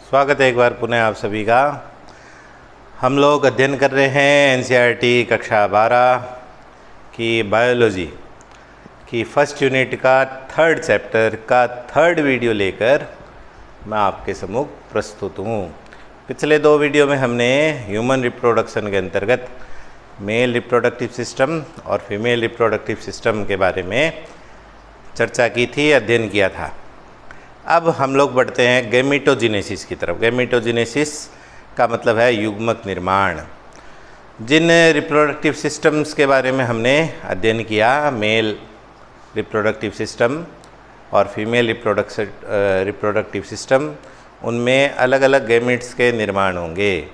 स्वागत है एक बार पुनः आप सभी का। हम लोग अध्ययन कर रहे हैं एनसीईआरटी कक्षा 12 की बायोलॉजी की फर्स्ट यूनिट का थर्ड चैप्टर का थर्ड वीडियो लेकर मैं आपके सम्मुख प्रस्तुत हूँ। पिछले दो वीडियो में हमने ह्यूमन रिप्रोडक्शन के अंतर्गत मेल रिप्रोडक्टिव सिस्टम और फीमेल रिप्रोडक्टिव सिस्टम के बारे में चर्चा की थी, अध्ययन किया था। अब हम लोग बढ़ते हैं गैमेटोजेनेसिस की तरफ। गैमेटोजेनेसिस का मतलब है युग्मक निर्माण। जिन रिप्रोडक्टिव सिस्टम्स के बारे में हमने अध्ययन किया, मेल रिप्रोडक्टिव सिस्टम और फीमेल रिप्रोडक्टिव सिस्टम, उनमें अलग अलग गैमेट्स के निर्माण होंगे।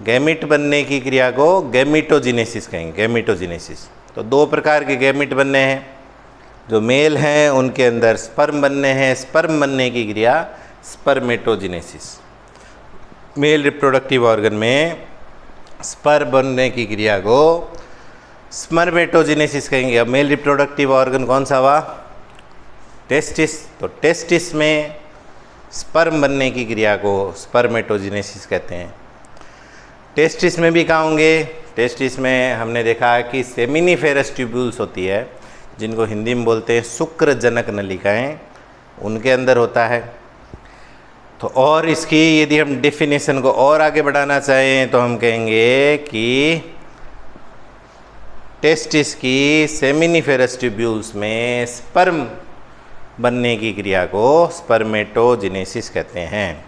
गैमेट बनने की क्रिया को गैमेटोजेनेसिस कहेंगे। गैमेटोजेनेसिस तो दो प्रकार के गैमेट बनने हैं। जो मेल हैं उनके अंदर स्पर्म बनने हैं। स्पर्म बनने की क्रिया स्पर्मेटोजेनेसिस। मेल रिप्रोडक्टिव ऑर्गन में स्पर्म बनने की क्रिया को स्पर्मेटोजेनेसिस कहेंगे। अब मेल रिप्रोडक्टिव ऑर्गन कौन सा हुआ? टेस्टिस। तो टेस्टिस में स्पर्म बनने की क्रिया को स्पर्मेटोजेनेसिस कहते हैं। टेस्टिस में भी कहाँ होंगे? टेस्टिस में हमने देखा कि सेमिनिफेरस ट्यूब्यूल्स होती है, जिनको हिंदी में बोलते हैं शुक्रजनक नलिकाएं, उनके अंदर होता है। तो और इसकी यदि हम डेफिनेशन को और आगे बढ़ाना चाहें तो हम कहेंगे कि टेस्टिस की सेमिनिफेरस ट्यूब्यूल्स में स्पर्म बनने की क्रिया को स्पर्मेटोजेनेसिस कहते हैं।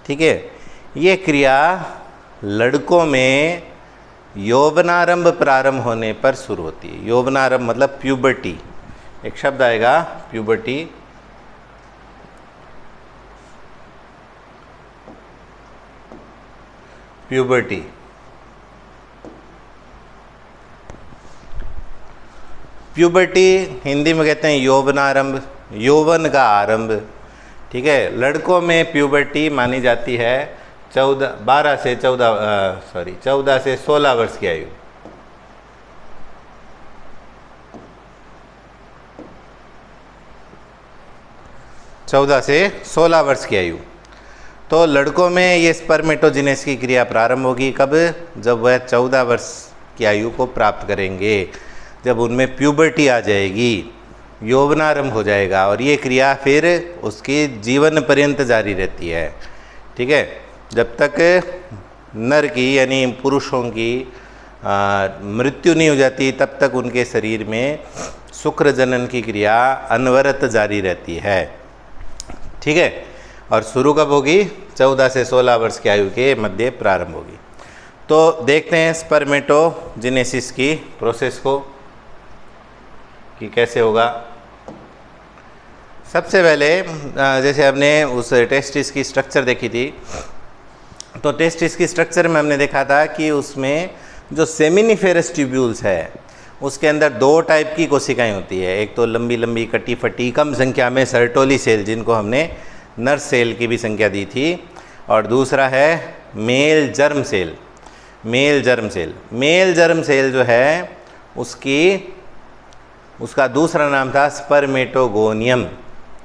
ठीक है, ये क्रिया लड़कों में यौवनारंभ प्रारंभ होने पर शुरू होती है। यौवनारंभ मतलब प्यूबर्टी। एक शब्द आएगा प्यूबर्टी। प्यूबर्टी प्यूबर्टी हिंदी में कहते हैं यौवनारंभ, यौवन का आरंभ। ठीक है, लड़कों में प्यूबर्टी मानी जाती है 14 से 16 वर्ष की आयु। चौदह से 16 वर्ष की आयु। तो लड़कों में ये स्पर्मेटोजेनेसिस की क्रिया प्रारंभ होगी कब? जब वह 14 वर्ष की आयु को प्राप्त करेंगे, जब उनमें प्यूबर्टी आ जाएगी, यौवनारंभ हो जाएगा, और ये क्रिया फिर उसकी जीवन पर्यंत जारी रहती है। ठीक है, जब तक नर की यानी पुरुषों की मृत्यु नहीं हो जाती तब तक उनके शरीर में शुक्र जनन की क्रिया अनवरत जारी रहती है। ठीक है, और शुरू कब होगी? 14 से 16 वर्ष की आयु के मध्य प्रारंभ होगी। तो देखते हैं स्पर्मेटोजेनेसिस की प्रोसेस को कि कैसे होगा। सबसे पहले जैसे हमने उस टेस्टिस की स्ट्रक्चर देखी थी, तो टेस्टिस की स्ट्रक्चर में हमने देखा था कि उसमें जो सेमिनिफेरस ट्यूब्यूल्स है उसके अंदर दो टाइप की कोशिकाएं होती है। एक तो लंबी लंबी कटी फटी कम संख्या में सर्टोली सेल, जिनको हमने नर सेल की भी संख्या दी थी, और दूसरा है male germ cell. Male germ cell, male germ cell जो है उसका दूसरा नाम था स्पर्मेटोगोनियम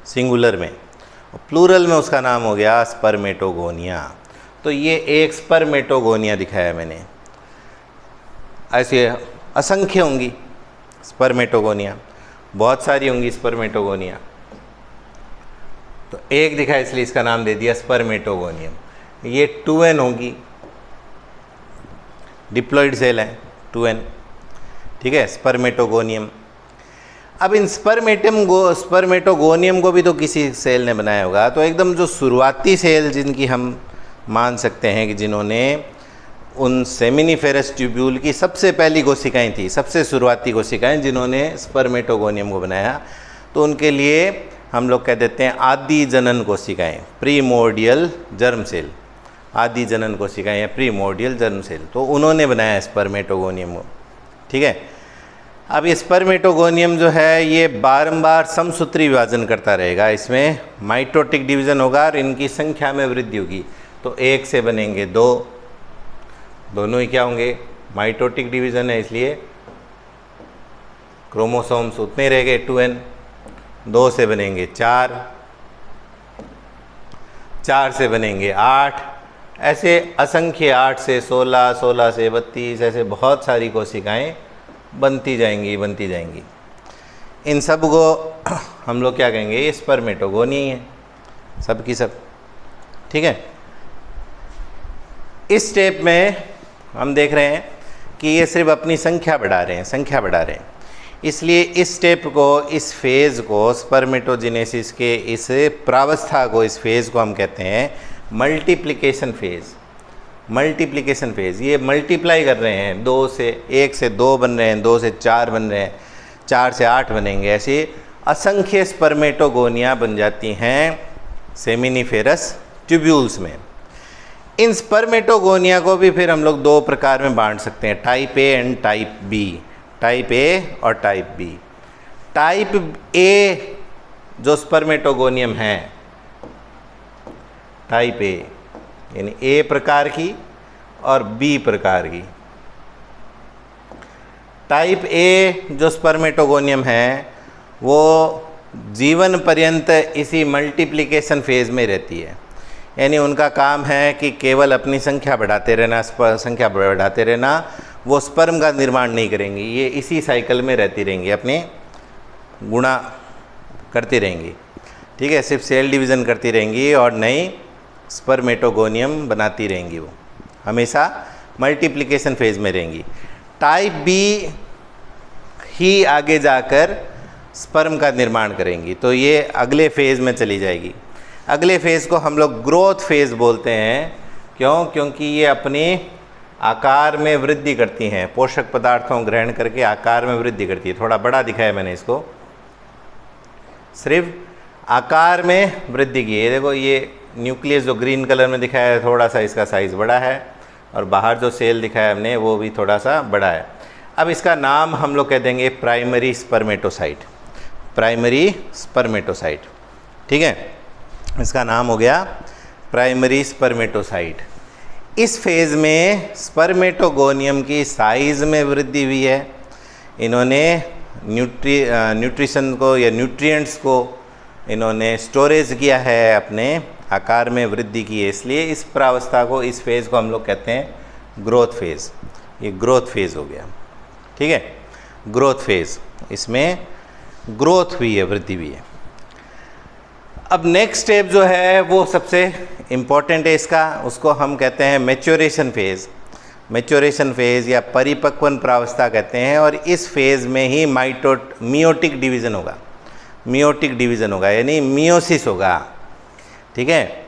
सिंगुलर में, और प्लूरल में उसका नाम हो गया स्पर्मेटोगोनिया। तो ये एक स्पर्मेटोगोनिया दिखाया मैंने। ऐसे असंख्य होंगी स्पर्मेटोगोनिया, बहुत सारी होंगी स्पर्मेटोगोनिया। तो एक दिखाया इसलिए इसका नाम दे दिया स्पर्मेटोगोनियम। ये 2n होंगी, डिप्लॉइड सेल है 2n। ठीक है, स्पर्मेटोगोनियम। अब इन स्पर्मेटोगोनियम को भी तो किसी सेल ने बनाया होगा। तो एकदम जो शुरुआती सेल जिनकी हम मान सकते हैं कि जिन्होंने उन सेमिनिफेरस ट्यूब्यूल की सबसे पहली कोशिकाएं थी, सबसे शुरुआती कोशिकाएं जिन्होंने स्पर्मेटोगोनियम को बनाया, तो उनके लिए हम लोग कह देते हैं आदि जनन कोशिकाएं, प्रीमोर्डियल जर्म सेल। आदि जनन कोशिकाएं या प्रीमोर्डियल जर्म सेल, तो उन्होंने बनाया स्पर्मेटोगोनियम को। ठीक है, अब ये स्पर्मेटोगोनियम जो है ये बारंबार समसूत्री विभाजन करता रहेगा। इसमें माइटोटिक डिवीजन होगा और इनकी संख्या में वृद्धि होगी। तो एक से बनेंगे दो, दोनों ही क्या होंगे? माइटोटिक डिवीजन है, इसलिए क्रोमोसोम्स उतने रह गए 2n। 2 से बनेंगे 4, 4 से बनेंगे 8, ऐसे असंख्य 8 से 16, 16 से 32, ऐसे बहुत सारी कोशिकाएं बनती जाएंगी। इन सब को हम लोग क्या कहेंगे, ये स्पर्मेटोगोनी है सब की सब। ठीक है, इस स्टेप में हम देख रहे हैं कि ये सिर्फ अपनी संख्या बढ़ा रहे हैं, इसलिए इस स्टेप को, इस फेज़ को, स्पर्मेटोजेनेसिस के इस प्रावस्था को, इस फेज़ को हम कहते हैं मल्टीप्लिकेशन फेज़। ये मल्टीप्लाई कर रहे हैं, 1 से 2 बन रहे हैं, 2 से 4 बन रहे हैं, 4 से 8 बनेंगे, ऐसे असंख्य स्पर्मेटोगोनिया बन जाती हैं सेमिनिफेरस ट्यूब्यूल्स में। इन स्पर्मेटोगोनिया को भी फिर हम लोग 2 प्रकार में बांट सकते हैं, type A and type B. Type A और टाइप बी। टाइप ए जो स्पर्मेटोगोनियम है, टाइप ए यानी ए प्रकार की और बी प्रकार की। टाइप ए जो स्पर्मेटोगोनियम है वो जीवन पर्यंत इसी मल्टीप्लिकेशन फेज़ में रहती है, यानी उनका काम है कि केवल अपनी संख्या बढ़ाते रहना, वो स्पर्म का निर्माण नहीं करेंगी, ये इसी साइकिल में रहती रहेंगी, अपने गुणा करती रहेंगी। ठीक है, सिर्फ सेल डिवीज़न करती रहेंगी और नई स्पर्मेटोगोनियम बनाती रहेंगी, वो हमेशा मल्टीप्लिकेशन फेज़ में रहेंगी। टाइप बी ही आगे जाकर स्पर्म का निर्माण करेंगी, तो ये अगले फेज़ में चली जाएगी। अगले फेज़ को हम लोग ग्रोथ फेज़ बोलते हैं। क्यों? क्योंकि ये अपने आकार में वृद्धि करती हैं, पोषक पदार्थों ग्रहण करके आकार में वृद्धि करती है। थोड़ा बड़ा दिखाया मैंने इसको, सिर्फ आकार में वृद्धि की है। देखो ये न्यूक्लियस जो ग्रीन कलर में दिखाया है, थोड़ा सा इसका साइज़ बड़ा है, और बाहर जो सेल दिखाया हमने वो भी थोड़ा सा बड़ा है। अब इसका नाम हम लोग कह देंगे प्राइमरी स्पर्मेटोसाइट। ठीक है, इसका नाम हो गया प्राइमरी स्पर्मेटोसाइट। इस फेज़ में स्पर्मेटोगोनियम की साइज़ में वृद्धि हुई है। इन्होंने न्यूट्रिशन को या न्यूट्रिएंट्स को इन्होंने स्टोरेज किया है, अपने आकार में वृद्धि की है, इसलिए इस प्रावस्था को, इस फेज़ को हम लोग कहते हैं ग्रोथ फेज़। ये ग्रोथ फेज़ हो गया। ठीक है, ग्रोथ फेज़, इसमें ग्रोथ हुई है, वृद्धि हुई है। अब नेक्स्ट स्टेप जो है वो सबसे इम्पॉर्टेंट है इसका, उसको हम कहते हैं मैच्योरेशन फेज़ या परिपक्वन प्रावस्था कहते हैं। और इस फेज़ में ही मियोटिक डिवीज़न होगा, यानी मियोसिस होगा। ठीक है,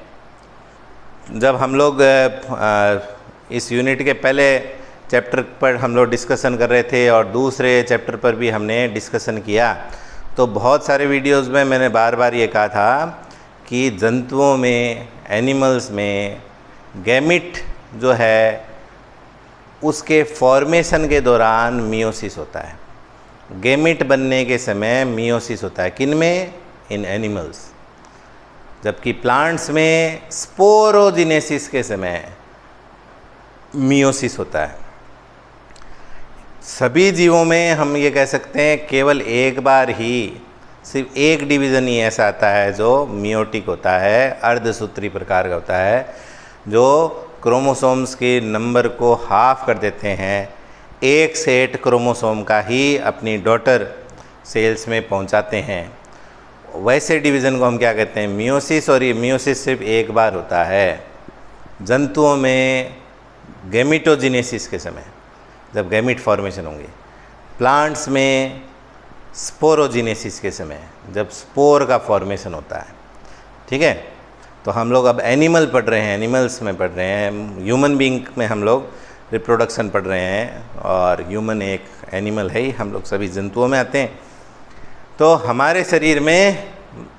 जब हम लोग इस यूनिट के पहले चैप्टर पर हम लोग डिस्कशन कर रहे थे और दूसरे चैप्टर पर भी हमने डिस्कशन किया, तो बहुत सारे वीडियोज़ में मैंने बार बार ये कहा था कि जंतुओं में, एनिमल्स में गैमिट जो है उसके फॉर्मेशन के दौरान मियोसिस होता है। गैमिट बनने के समय मियोसिस होता है, किन में? इन एनिमल्स। जबकि प्लांट्स में स्पोरोजिनेसिस के समय मियोसिस होता है। सभी जीवों में हम ये कह सकते हैं केवल एक बार ही, सिर्फ एक डिवीज़न ही ऐसा आता है जो मियोटिक होता है, अर्धसूत्री प्रकार का होता है, जो क्रोमोसोम्स के नंबर को हाफ कर देते हैं, एक सेट क्रोमोसोम का ही अपनी डॉटर सेल्स में पहुंचाते हैं। वैसे डिवीज़न को हम क्या कहते हैं? मियोसिस। और ये मियोसिस सिर्फ एक बार होता है। जंतुओं में गैमिटोजेनेसिस के समय, जब गैमिट फॉर्मेशन होंगे। प्लांट्स में स्पोरोजेनेसिस के समय, जब स्पोर का फॉर्मेशन होता है। ठीक है, तो हम लोग अब एनिमल पढ़ रहे हैं, एनिमल्स में पढ़ रहे हैं। ह्यूमन बीइंग में हम लोग रिप्रोडक्शन पढ़ रहे हैं, और ह्यूमन एक एनिमल है ही, हम लोग सभी जंतुओं में आते हैं। तो हमारे शरीर में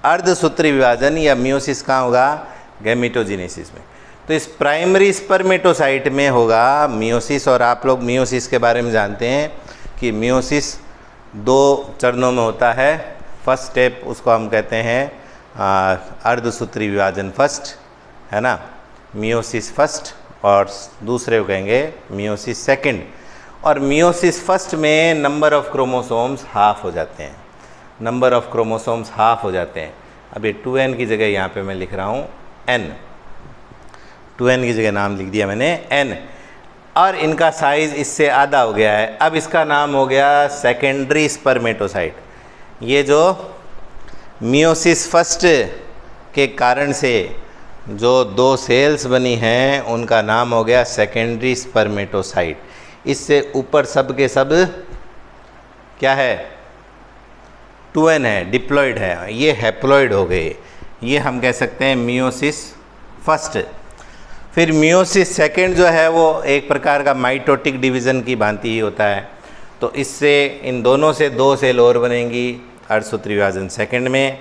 अर्धसूत्री विभाजन या मियोसिस कहाँ होगा? गैमिटोजेनेसिस में। तो इस प्राइमरी स्पर्मेटोसाइट में होगा मियोसिस। और आप लोग मियोसिस के बारे में जानते हैं कि मियोसिस 2 चरणों में होता है। फर्स्ट स्टेप उसको हम कहते हैं अर्धसूत्री विभाजन फर्स्ट, है ना, मियोसिस फर्स्ट, और दूसरे को कहेंगे मियोसिस सेकंड। और मियोसिस फर्स्ट में नंबर ऑफ क्रोमोसोम्स हाफ हो जाते हैं, अब ये 2n की जगह यहाँ पे मैं लिख रहा हूँ n। 2n की जगह नाम लिख दिया मैंने n, और इनका साइज़ इससे आधा हो गया है। अब इसका नाम हो गया सेकेंडरी स्पर्मेटोसाइट। ये जो मियोसिस फर्स्ट के कारण से जो 2 सेल्स बनी हैं उनका नाम हो गया सेकेंडरी स्पर्मेटोसाइट। इससे ऊपर सब के सब क्या है, 2n है, डिप्लॉयड है, ये हैप्लॉयड हो गए। ये हम कह सकते हैं मियोसिस फर्स्ट। फिर मियोसिस सेकेंड जो है वो एक प्रकार का माइटोटिक डिवीज़न की भांति ही होता है। तो इससे इन दोनों से 2 सेल और बनेंगी अर्धसूत्री विभाजन सेकेंड में,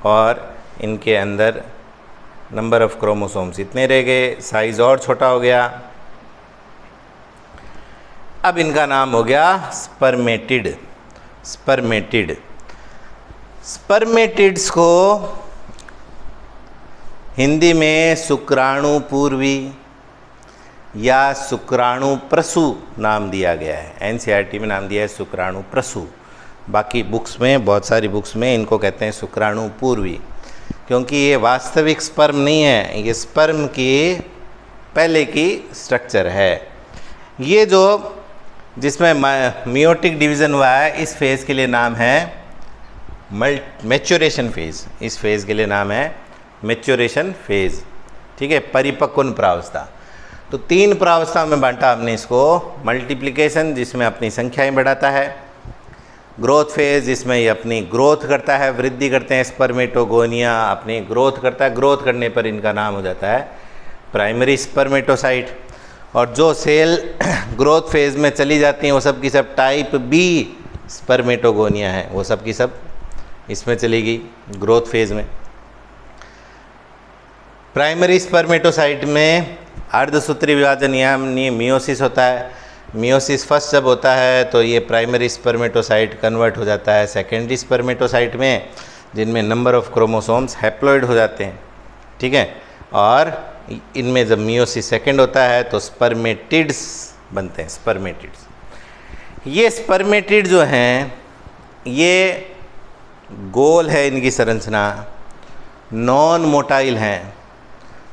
और इनके अंदर नंबर ऑफ क्रोमोसोम्स इतने रह गए, साइज़ और छोटा हो गया। अब इनका नाम हो गया स्पर्मेटिड। स्पर्मेटिड्स को हिंदी में शुक्राणु पूर्वी या शुक्राणु प्रसू नाम दिया गया है। एनसीईआरटी में नाम दिया है शुक्राणु प्रसू। बाकी बुक्स में, बहुत सारी बुक्स में इनको कहते हैं शुक्राणु पूर्वी, क्योंकि ये वास्तविक स्पर्म नहीं है, ये स्पर्म की पहले की स्ट्रक्चर है। ये जो जिसमें मियोटिक डिवीज़न हुआ है, इस फेज़ के लिए नाम है मैच्योरेशन फेज़। इस फेज़ के लिए नाम है मैच्योरेशन फेज़, ठीक है, परिपक्वन प्रावस्था। तो 3 प्रावस्था में बांटा हमने इसको। मल्टीप्लिकेशन, जिसमें अपनी संख्याएं बढ़ाता है। ग्रोथ फेज़, जिसमें ये अपनी ग्रोथ करता है, वृद्धि करते हैं स्पर्मेटोगोनिया, अपनी ग्रोथ करता है। ग्रोथ करने पर इनका नाम हो जाता है प्राइमरी स्पर्मेटोसाइट। और जो सेल ग्रोथ फेज़ में चली जाती हैं वो सब की सब टाइप बी स्पर्मेटोगोनिया है, वो सब की सब इसमें चलेगी ग्रोथ फेज़ में। प्राइमरी स्पर्मेटोसाइट में अर्धसूत्री विभाजन यानी मियोसिस होता है। मियोसिस फर्स्ट जब होता है तो ये प्राइमरी स्पर्मेटोसाइट कन्वर्ट हो जाता है सेकेंडरी स्पर्मेटोसाइट में, जिनमें नंबर ऑफ क्रोमोसोम्स हैप्लॉइड हो जाते हैं, ठीक है। और इनमें जब मियोसिस सेकेंड होता है तो स्पर्मेटिड्स बनते हैं, स्पर्मेटिड्स। ये स्पर्मेटिड जो हैं ये गोल है इनकी संरचना, नॉन मोटाइल हैं।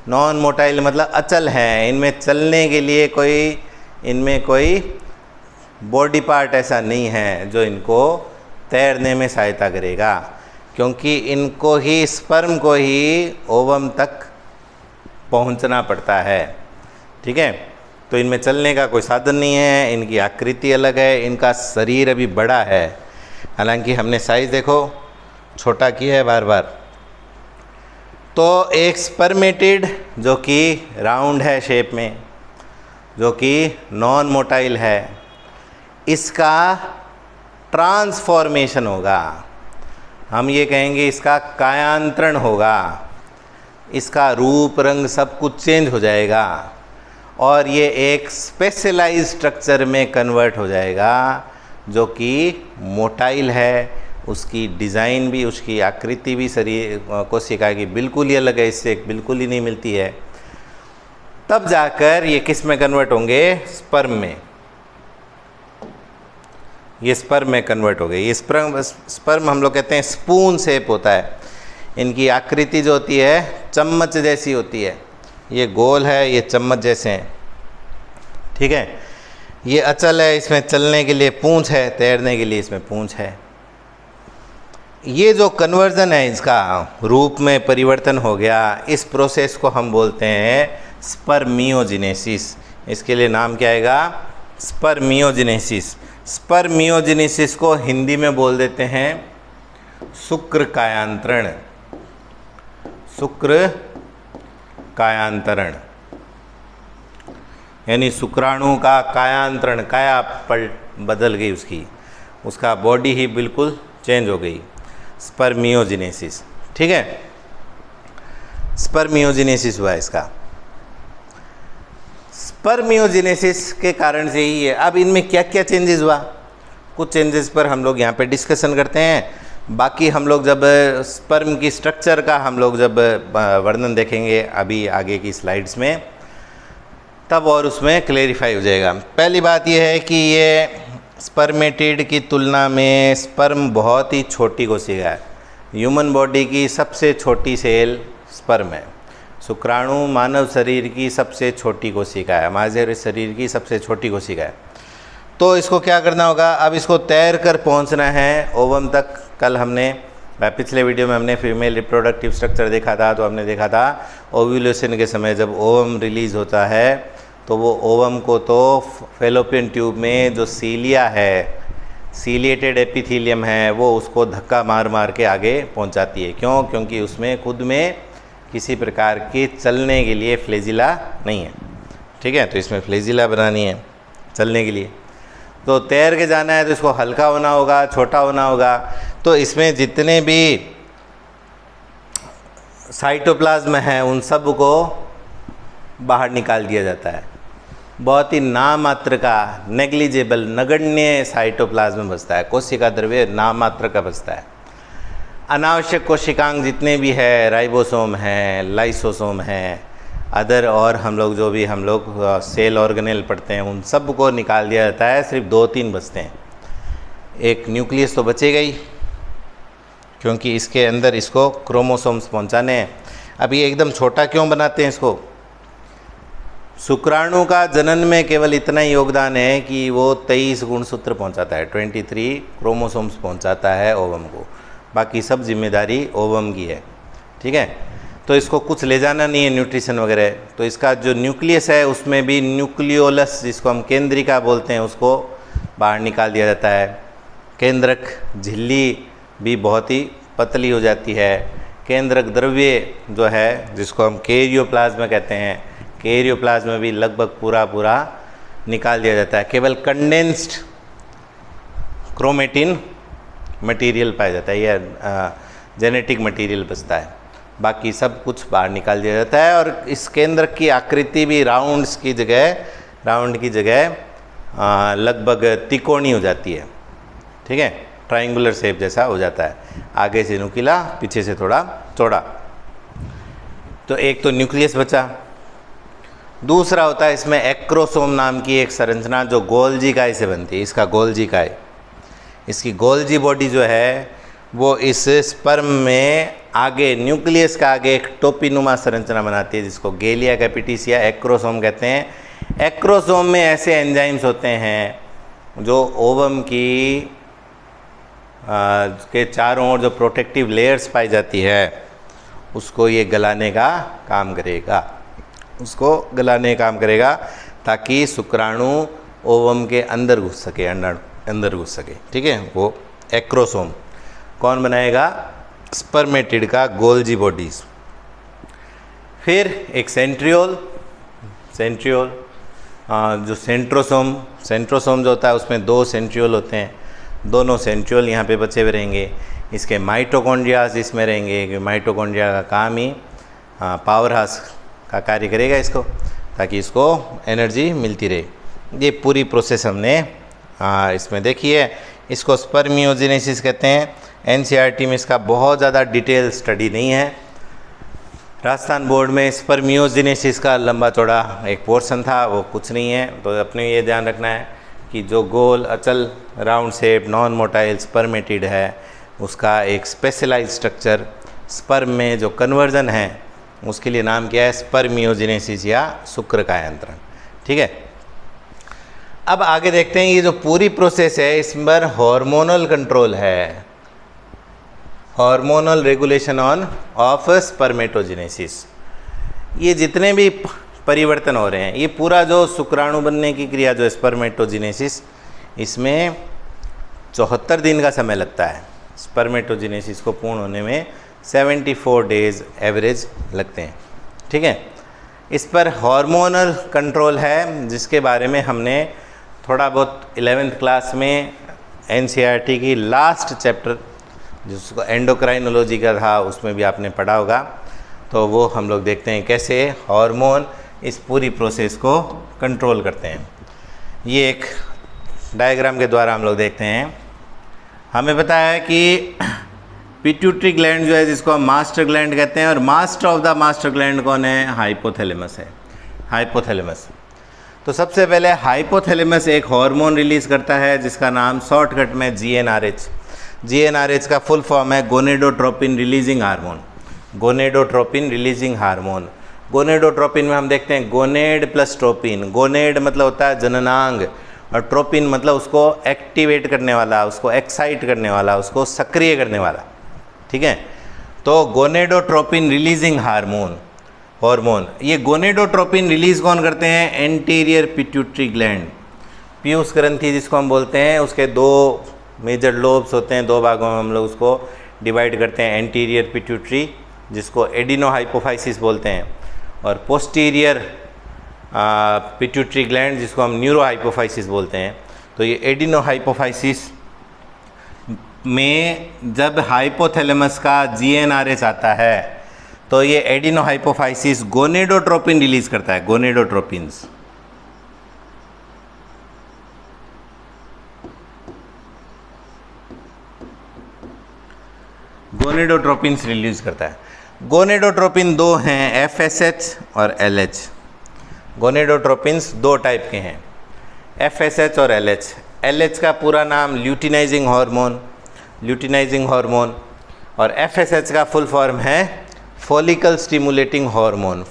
नॉन मोटाइल मतलब अचल हैं, इनमें चलने के लिए इनमें कोई बॉडी पार्ट ऐसा नहीं है जो इनको तैरने में सहायता करेगा, क्योंकि इनको ही स्पर्म को ही ओवम तक पहुंचना पड़ता है, ठीक है। तो इनमें चलने का कोई साधन नहीं है, इनकी आकृति अलग है, इनका शरीर अभी बड़ा है। हालांकि हमने साइज़ देखो छोटा किया है बार बार। तो एक स्पर्मेटिड जो कि राउंड है शेप में, जो कि नॉन मोटाइल है, इसका ट्रांसफॉर्मेशन होगा। हम ये कहेंगे इसका कायांतरण होगा, इसका रूप रंग सब कुछ चेंज हो जाएगा और ये एक स्पेशलाइज्ड स्ट्रक्चर में कन्वर्ट हो जाएगा जो कि मोटाइल है। उसकी डिज़ाइन भी, उसकी आकृति भी शरीर कोशिका की बिल्कुल ही अलग है, इससे बिल्कुल ही नहीं मिलती है। तब जाकर ये किस में कन्वर्ट होंगे, स्पर्म में। ये स्पर्म में कन्वर्ट हो गए। ये स्पर्म हम लोग कहते हैं स्पून शेप होता है। इनकी आकृति जो होती है चम्मच जैसी होती है। ये गोल है, ये चम्मच जैसे हैं, ठीक है। ये अचल है, इसमें चलने के लिए पूंछ है, तैरने के लिए इसमें पूंछ है। ये जो कन्वर्जन है, इसका रूप में परिवर्तन हो गया, इस प्रोसेस को हम बोलते हैं स्पर्मियोजेनेसिस। इसके लिए नाम क्या आएगा, स्पर्मियोजेनेसिस। स्पर्मियोजेनेसिस को हिंदी में बोल देते हैं शुक्र कायांतरण। शुक्र कायांतरण यानी शुक्राणु का कायांतरण, काया बदल गई उसकी, उसका बॉडी ही बिल्कुल चेंज हो गई। स्पर्मियोजेनेसिस, ठीक है, स्पर्मियोजेनेसिस हुआ इसका। स्पर्मियोजेनेसिस के कारण से ही है। अब इनमें क्या क्या चेंजेस हुआ, कुछ चेंजेस पर हम लोग यहाँ पे डिस्कशन करते हैं। बाकी हम लोग जब स्पर्म की स्ट्रक्चर का हम लोग जब वर्णन देखेंगे अभी आगे की स्लाइड्स में, तब और उसमें क्लेरिफाई हो जाएगा। पहली बात यह है कि ये स्पर्मेटिड की तुलना में स्पर्म बहुत ही छोटी कोशिका है। ह्यूमन बॉडी की सबसे छोटी सेल स्पर्म है शुक्राणु मानव शरीर की सबसे छोटी कोशिका है, हमारे शरीर की सबसे छोटी कोशिका है। तो इसको क्या करना होगा, अब इसको तैर कर पहुंचना है ओवम तक। कल हमने पिछले वीडियो में हमने फीमेल रिप्रोडक्टिव स्ट्रक्चर देखा था, तो हमने देखा था ओव्यूलेशन के समय जब ओवम रिलीज़ होता है तो वो ओवम को तो फेलोपियन ट्यूब में जो सीलिया है, सीलिएटेड एपिथेलियम है, वो उसको धक्का मार मार के आगे पहुंचाती है। क्यों? क्योंकि उसमें खुद में किसी प्रकार की चलने के लिए फ्लेजिला नहीं है। ठीक है, तो इसमें फ्लेजिला बनानी है चलने के लिए। तो तैर के जाना है तो इसको हल्का होना होगा, छोटा होना होगा। तो इसमें जितने भी साइटोप्लाज्म हैं उन सब को बाहर निकाल दिया जाता है। बहुत ही नाम मात्र का, नेग्लिजिबल, नगण्य साइटोप्लाज्म बचता है, कोशिका द्रव्य नाम मात्र का बचता है। अनावश्यक कोशिकांग जितने भी है, राइबोसोम हैं, लाइसोसोम हैं, अदर और हम लोग सेल ऑर्गेनेल पढ़ते हैं, उन सब को निकाल दिया जाता है। सिर्फ 2-3 बचते हैं। एक न्यूक्लियस तो बचेगा ही, क्योंकि इसके अंदर इसको क्रोमोसोम्स पहुंचाने हैं। अब ये एकदम छोटा क्यों बनाते हैं इसको? शुक्राणु का जनन में केवल इतना ही योगदान है कि वो 23 गुणसूत्र पहुंचाता है, 23 क्रोमोसोम्स पहुंचाता है ओवम को। बाकी सब जिम्मेदारी ओवम की है। ठीक है, तो इसको कुछ ले जाना नहीं है, न्यूट्रिशन वगैरह। तो इसका जो न्यूक्लियस है उसमें भी न्यूक्लियोलस, जिसको हम केंद्रिका बोलते हैं, उसको बाहर निकाल दिया जाता है। केंद्रक झिल्ली भी बहुत ही पतली हो जाती है। केंद्रक द्रव्य जो है, जिसको हम कैरियोप्लाज्म कहते हैं, कैरियोप्लाज्म भी लगभग पूरा निकाल दिया जाता है। केवल कंडेंस्ड क्रोमेटिन मटेरियल पाया जाता है, या जेनेटिक मटेरियल बचता है। बाकी सब कुछ बाहर निकाल दिया जाता है। और इस केंद्रक की आकृति भी राउंड की जगह लगभग तिकोणी हो जाती है। ठीक है, ट्रायंगुलर शेप जैसा हो जाता है, आगे से नुकीला, पीछे से थोड़ा चौड़ा। तो एक तो न्यूक्लियस बचा। दूसरा होता है इसमें एक्रोसोम नाम की एक संरचना जो गोल्जी काय से बनती है। इसका गोल्जी काय, इसकी गोल्जी बॉडी जो है वो इस स्पर्म में आगे, न्यूक्लियस का आगे एक टोपीनुमा संरचना बनाती है, जिसको गेलिया कैपिटिस या एक्रोसोम कहते हैं। एक्रोसोम में ऐसे एंजाइम्स होते हैं जो ओवम की के चारों ओर जो प्रोटेक्टिव लेयर्स पाई जाती है उसको ये गलाने का काम करेगा, ताकि शुक्राणु ओवम के अंदर घुस सके, अंदर घुस सके। ठीक है, वो एक्रोसोम कौन बनाएगा? स्पर्मेटिड का गोल्जी बॉडीज। फिर एक सेंट्रियोल जो सेंट्रोसोम जो होता है उसमें 2 सेंट्रियोल होते हैं। दोनों सेंट्रियोल यहाँ पे बचे हुए रहेंगे। इसके माइटोकॉन्ड्रियाज इसमें रहेंगे, कि माइटोकॉन्ड्रिया का काम ही पावर हाउस का कार्य करेगा इसको, ताकि इसको एनर्जी मिलती रहे। ये पूरी प्रोसेस हमने इसमें देखी है। इसको स्पर्मियोजेनेसिस कहते हैं। एनसीईआरटी में इसका बहुत ज़्यादा डिटेल स्टडी नहीं है। राजस्थान बोर्ड में स्पर्मियोजेनेसिस का लंबा चौड़ा एक पोर्शन था, वो कुछ नहीं है। तो अपने ये ध्यान रखना है कि जो गोल, अचल, round shape, non motile spermatid है, उसका एक स्पेशलाइज्ड स्ट्रक्चर, स्पर्म में जो कन्वर्जन है उसके लिए नाम क्या है? स्पर्मियोजेनेसिस या शुक्र कायांतरण। ठीक है, अब आगे देखते हैं। ये जो पूरी प्रोसेस है इस पर हार्मोनल कंट्रोल है, हार्मोनल रेगुलेशन ऑफ स्पर्मेटोजेनेसिस। ये जितने भी परिवर्तन हो रहे हैं, ये पूरा जो शुक्राणु बनने की क्रिया जो स्पर्मेटोजेनेसिस, इसमें 74 दिन का समय लगता है। स्पर्मेटोजेनेसिस को पूर्ण होने में 74 डेज एवरेज लगते हैं। ठीक है, इस पर हार्मोनल कंट्रोल है, जिसके बारे में हमने थोड़ा बहुत 11th क्लास में एनसीईआरटी की लास्ट चैप्टर जिसको एंडोक्राइनोलॉजी का था उसमें भी आपने पढ़ा होगा। तो वो हम लोग देखते हैं कैसे हार्मोन इस पूरी प्रोसेस को कंट्रोल करते हैं। ये एक डायग्राम के द्वारा हम लोग देखते हैं। हमें पता है कि पिट्यूटरी ग्लैंड जो है, जिसको हम मास्टर ग्लैंड कहते हैं, और master of the master gland कौन है? हाइपोथैलेमस है, हाइपोथैलेमस। तो सबसे पहले हाइपोथैलेमस एक हार्मोन रिलीज़ करता है जिसका नाम शॉर्टकट में GnRH। GnRH का फुल फॉर्म है gonadotropin releasing hormone. Gonadotropin releasing hormone. Gonadotropin में हम देखते हैं गोनेड प्लस ट्रोपिन। गोनेड मतलब होता है जननांग, और ट्रोपिन मतलब उसको एक्टिवेट करने वाला, उसको एक्साइट करने वाला, उसको सक्रिय करने वाला। ठीक है, तो गोनेडोट्रोपिन रिलीजिंग हार्मोन। ये गोनेडोट्रोपिन रिलीज़ कौन करते हैं? एंटीरियर पिट्यूटरी ग्लैंड, पीयूष ग्रंथि जिसको हम बोलते हैं। उसके दो मेजर लोब्स होते हैं, दो भागों में हम लोग उसको डिवाइड करते हैं। एंटीरियर पिट्यूटरी जिसको एडिनोहाइपोफाइसिस बोलते हैं, और पोस्टीरियर पिट्यूटरी ग्लैंड जिसको हम न्यूरोहाइपोफाइसिस बोलते हैं। तो ये एडिनोहाइपोफाइसिस में जब हाइपोथैलेमस का GnRH आता है तो ये एडिनोहाइपोफाइसिस गोनेडोट्रोपिन रिलीज करता है, गोनेडोट्रोपिन्स। गोनेडोट्रोपिन्स रिलीज करता है। गोनेडोट्रोपिन दो हैं, FSH और LH। गोनेडोट्रोपिन्स दो टाइप के हैं, FSH और LH। LH का पूरा नाम ल्यूटिनाइजिंग हार्मोन, और FSH का फुल फॉर्म है फॉलिकल स्टिमुलेटिंग हार्मोन,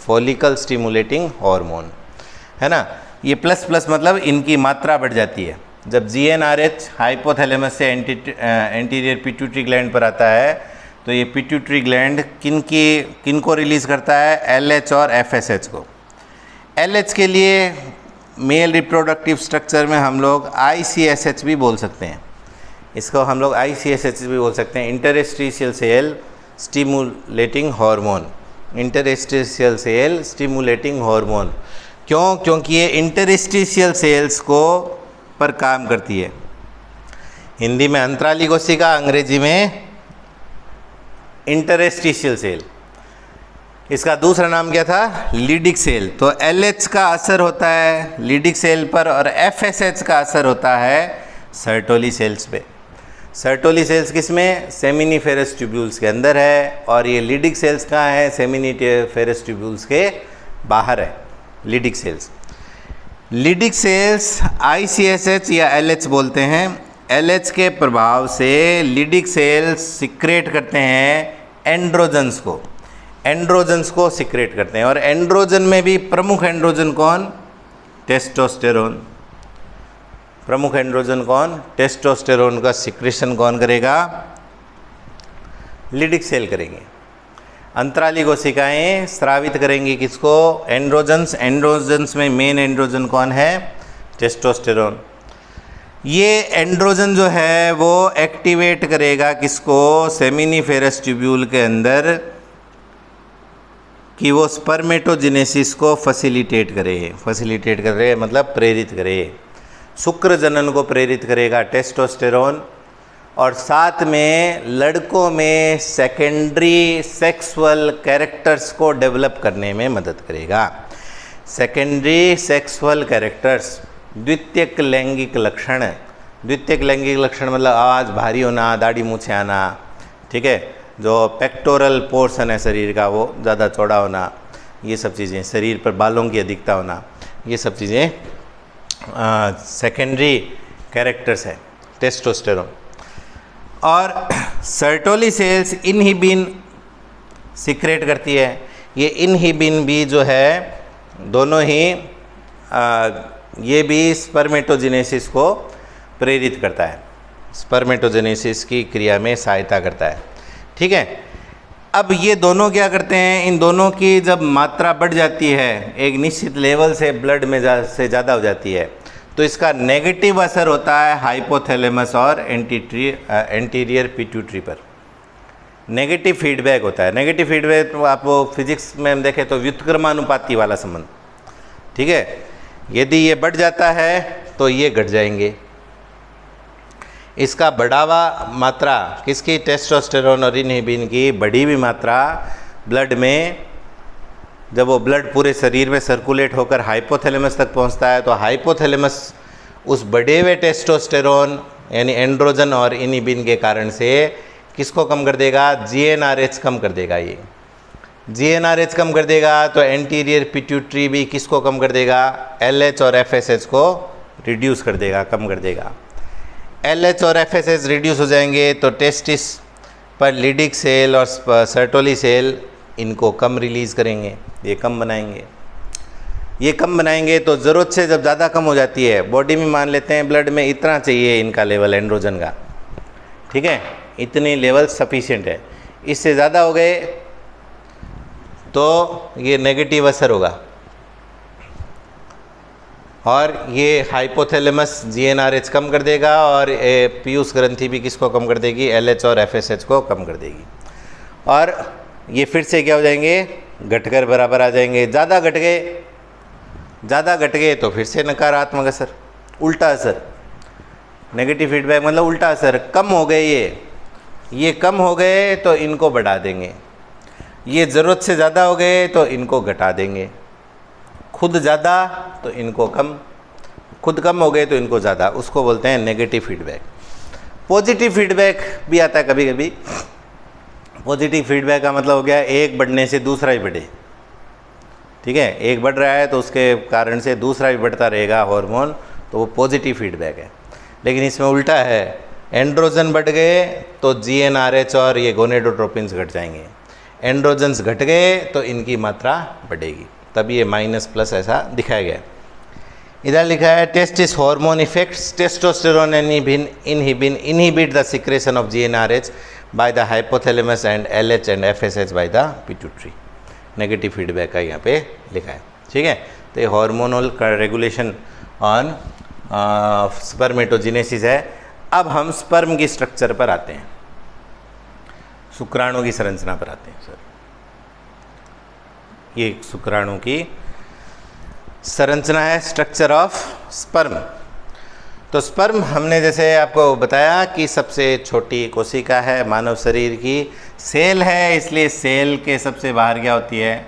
है ना। ये प्लस प्लस मतलब इनकी मात्रा बढ़ जाती है। जब GnRH हाइपोथैलेमस से एंटीरियर पिट्यूटरी ग्लैंड पर आता है तो ये पिट्यूटरी ग्लैंड किनको रिलीज़ करता है? LH और FSH को। LH के लिए मेल रिप्रोडक्टिव स्ट्रक्चर में हम लोग ICSH भी बोल सकते हैं, इसको हम लोग ICSH भी बोल सकते हैं, इंटरस्टिशियल सेल स्टिमुलेटिंग हार्मोन। क्यों? क्योंकि ये इंटरस्टिशियल सेल्स को पर काम करती है। हिंदी में अंतराली कोशिका, अंग्रेजी में इंटरस्टिशियल सेल। इसका दूसरा नाम क्या था? लीडिक सेल। तो LH का असर होता है लीडिक सेल पर, और FSH का असर होता है सर्टोली सेल्स पे। सर्टोली सेल्स किस में? सेमिनिफेरस ट्यूब्यूल्स के अंदर है, और ये लीडिक सेल्स कहाँ है? सेमिनिफेरस ट्यूब्यूल्स के बाहर है लीडिक सेल्स। लीडिक सेल्स ICSH या LH बोलते हैं। LH के प्रभाव से लीडिक सेल्स सिक्रेट करते हैं एंड्रोजन्स को सिक्रेट करते हैं। और एंड्रोजन में भी प्रमुख एंड्रोजन कौन? टेस्टोस्टेरोन। प्रमुख एंड्रोजन कौन? टेस्टोस्टेरोन का सिक्रेशन कौन करेगा? लीडिक सेल करेंगे। अंतराली कोशिकाएं स्रावित करेंगी किसको? एंड्रोजन्स में मेन एंड्रोजन कौन है? टेस्टोस्टेरोन। ये एंड्रोजन जो है वो एक्टिवेट करेगा किसको? सेमिनिफेरस ट्यूब्यूल के अंदर, कि वो स्पर्मेटोजेनेसिस को फैसिलिटेट करे मतलब प्रेरित करे। शुक्र जनन को प्रेरित करेगा टेस्टोस्टेरोन, और साथ में लड़कों में सेकेंडरी सेक्सुअल कैरेक्टर्स को डेवलप करने में मदद करेगा। सेकेंडरी सेक्सुअल कैरेक्टर्स, द्वितीयक लैंगिक लक्षण मतलब आवाज़ भारी होना, दाढ़ी मूछें आना, ठीक है, जो पेक्टोरल पोर्शन है शरीर का वो ज़्यादा चौड़ा होना, ये सब चीज़ें, शरीर पर बालों की अधिकता होना, ये सब चीज़ें सेकेंडरी कैरेक्टर्स है टेस्टोस्टेरोन। और सर्टोली सेल्स इनहिबिन सिक्रेट करती है। ये इनहिबिन भी जो है दोनों ही ये भी स्पर्मेटोजेनेसिस को प्रेरित करता है, स्पर्मेटोजेनेसिस की क्रिया में सहायता करता है। ठीक है, अब ये दोनों क्या करते हैं? इन दोनों की जब मात्रा बढ़ जाती है, एक निश्चित लेवल से ब्लड में से ज़्यादा हो जाती है, तो इसका नेगेटिव असर होता है हाइपोथैलेमस और एंटीरियर पिट्यूटरी पर। नेगेटिव फीडबैक होता है। नेगेटिव फीडबैक आप वो फिजिक्स में हम देखें तो व्युत्क्रमानुपाती वाला संबंध, ठीक है। यदि ये बढ़ जाता है तो ये घट जाएंगे। इसका बढ़ावा मात्रा किसकी? टेस्टोस्टेरोन और इनहिबिन की बढ़ी हुई मात्रा ब्लड में, जब वो ब्लड पूरे शरीर में सर्कुलेट होकर हाइपोथैलेमस तक पहुंचता है, तो हाइपोथैलेमस उस बढ़े हुए टेस्टोस्टेरोन यानी एंड्रोजन और इनहिबिन के कारण से किसको कम कर देगा? GnRH कम कर देगा। ये GnRH कम कर देगा तो एंटीरियर पिट्यूटरी भी किसको कम कर देगा? LH और FSH को रिड्यूस कर देगा, कम कर देगा। LH और FSH रिड्यूस हो जाएंगे तो टेस्टिस पर लीडिक सेल और सर्टोली सेल इनको कम रिलीज़ करेंगे, ये कम बनाएंगे। ये कम बनाएंगे तो ज़रूरत से जब ज़्यादा कम हो जाती है, बॉडी में मान लेते हैं ब्लड में इतना चाहिए इनका लेवल एंड्रोजन का, ठीक है, इतनी लेवल सफिशिएंट है। इससे ज़्यादा हो गए तो ये नेगेटिव असर होगा और ये हाइपोथैलेमस GnRH कम कर देगा और पीयूष ग्रंथि भी किसको कम कर देगी, LH और FSH को कम कर देगी। और ये फिर से क्या हो जाएंगे, घटकर बराबर आ जाएंगे। ज़्यादा घट गए तो फिर से नकारात्मक असर, उल्टा असर, नेगेटिव फीडबैक मतलब उल्टा असर। कम हो गए ये कम हो गए तो इनको बढ़ा देंगे, ये ज़रूरत से ज़्यादा हो गए तो इनको घटा देंगे, खुद ज़्यादा तो इनको कम, खुद कम हो गए तो इनको ज़्यादा, उसको बोलते हैं नेगेटिव फीडबैक। पॉजिटिव फीडबैक भी आता है कभी कभी। पॉजिटिव फीडबैक का मतलब हो गया एक बढ़ने से दूसरा ही बढ़े, ठीक है, एक बढ़ रहा है तो उसके कारण से दूसरा भी बढ़ता रहेगा हार्मोन, तो वो पॉजिटिव फीडबैक है। लेकिन इसमें उल्टा है, एंड्रोजन बढ़ गए तो GnRH और ये गोनेडोट्रोपिन्स घट जाएंगे, एंड्रोजन्स घट गए तो इनकी मात्रा बढ़ेगी, तब ये माइनस प्लस ऐसा दिखाया गया। इधर लिखा है testis hormone effects, testosterone inhibit the secretion of GnRH by the hypothalamus and LH and FSH by the pituitary. Negative feedback का यहाँ पे लिखा है, ठीक है। तो ये हार्मोनल रेगुलेशन ऑन स्पर्मेटोजेनेसिस है। अब हम स्पर्म की स्ट्रक्चर पर आते हैं, शुक्राणु की संरचना पर आते हैं। सर ये शुक्राणु की संरचना है, स्ट्रक्चर ऑफ स्पर्म। तो स्पर्म हमने जैसे आपको बताया कि सबसे छोटी कोशिका है मानव शरीर की, सेल है, इसलिए सेल के सबसे बाहर क्या होती है,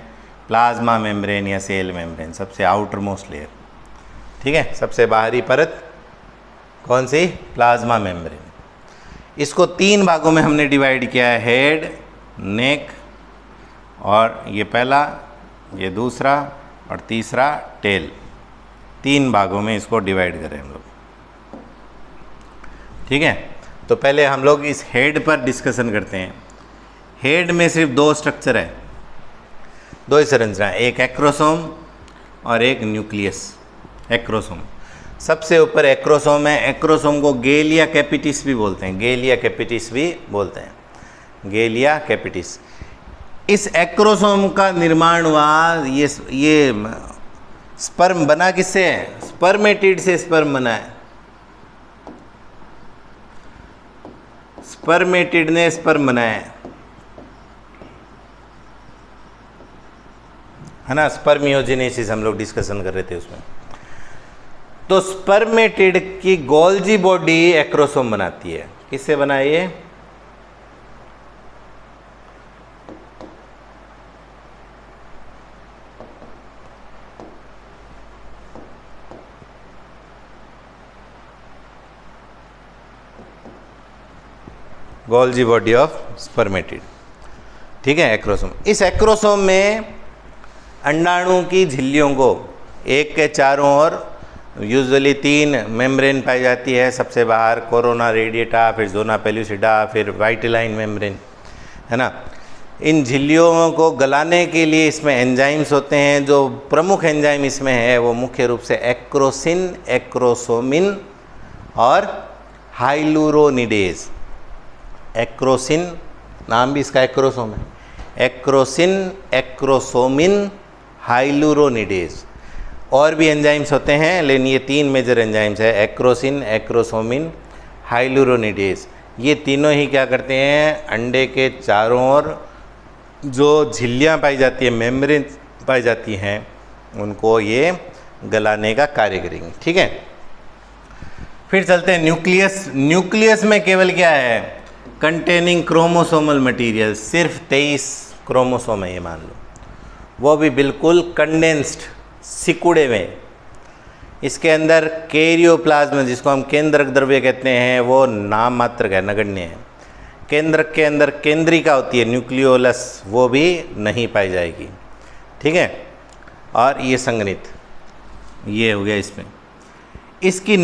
प्लाज्मा मेम्ब्रेन या सेल मेम्ब्रेन, सबसे आउटर मोस्ट लेयर, ठीक है, सबसे बाहरी परत कौन सी, प्लाज्मा मेम्ब्रेन। इसको 3 भागों में हमने डिवाइड किया है, हेड, नेक और ये पहला, ये दूसरा और तीसरा टेल। 3 भागों में इसको डिवाइड करें हम लोग, ठीक है। तो पहले हम लोग इस हेड पर डिस्कशन करते हैं। हेड में सिर्फ 2 स्ट्रक्चर है, 2 ही संरचना, एक एक्रोसोम और एक न्यूक्लियस। एक्रोसोम सबसे ऊपर एक्रोसोम है, एक्रोसोम को गेलिया कैपिटिस भी बोलते हैं, गेलिया कैपिटिस भी बोलते हैं, गेलिया कैपिटिस। इस एक्रोसोम का निर्माण हुआ, ये स्पर्म बना किससे है, स्पर्मेटिड से स्पर्म बना है, स्पर्मेटिड ने स्पर्म बनाया है ना, स्पर्मियोजेनेसिस हम लोग डिस्कशन कर रहे थे उसमें। तो स्पर्मेटिड की गोल्जी बॉडी एक्रोसोम बनाती है, किससे बना ये, गोल्जी बॉडी ऑफ स्पर्मेटिड, ठीक है, एक्रोसोम। इस एक्रोसोम में अंडाणु की झिल्लियों को एक के चारों ओर यूजुअली 3 मेम्ब्रेन पाई जाती है, सबसे बाहर कोरोना रेडिएटा, फिर जोना पेल्यूसिडा, फिर वाइटिलाइन मेम्ब्रेन, है ना। इन झिल्लियों को गलाने के लिए इसमें एंजाइम्स होते हैं। जो प्रमुख एंजाइम इसमें है वो मुख्य रूप से एक्रोसिन, एक्रोसोमिन और हाइलुरोनिडेज। एक्रोसिन नाम भी इसका एक्रोसोम है, एक्रोसिन, एक्रोसोमिन, हाइलुरोनिडेज। और भी एंजाइम्स होते हैं लेकिन ये 3 मेजर एंजाइम्स है, एक्रोसिन, एक्रोसोमिन, हाइलुरोनिडेज। ये तीनों ही क्या करते हैं, अंडे के चारों ओर जो झिल्लियाँ पाई जाती है, मेम्ब्रेन पाई जाती हैं, उनको ये गलाने का कार्य करेंगे, ठीक है। फिर चलते हैं न्यूक्लियस। न्यूक्लियस में केवल क्या है, कंटेनिंग क्रोमोसोमल मटेरियल, सिर्फ 23 क्रोमोसोम है ये मान लो, वो भी बिल्कुल कंडेंस्ड, सिकुड़े में। इसके अंदर कैरियोप्लाज्म, जिसको हम केंद्रक द्रव्य कहते हैं, वो नाम मात्र का नगण्य है। केंद्रक के अंदर केंद्रिका होती है, न्यूक्लियोलस, वो भी नहीं पाई जाएगी, ठीक है। और ये संगनित, ये हो गया इसमें। इसकी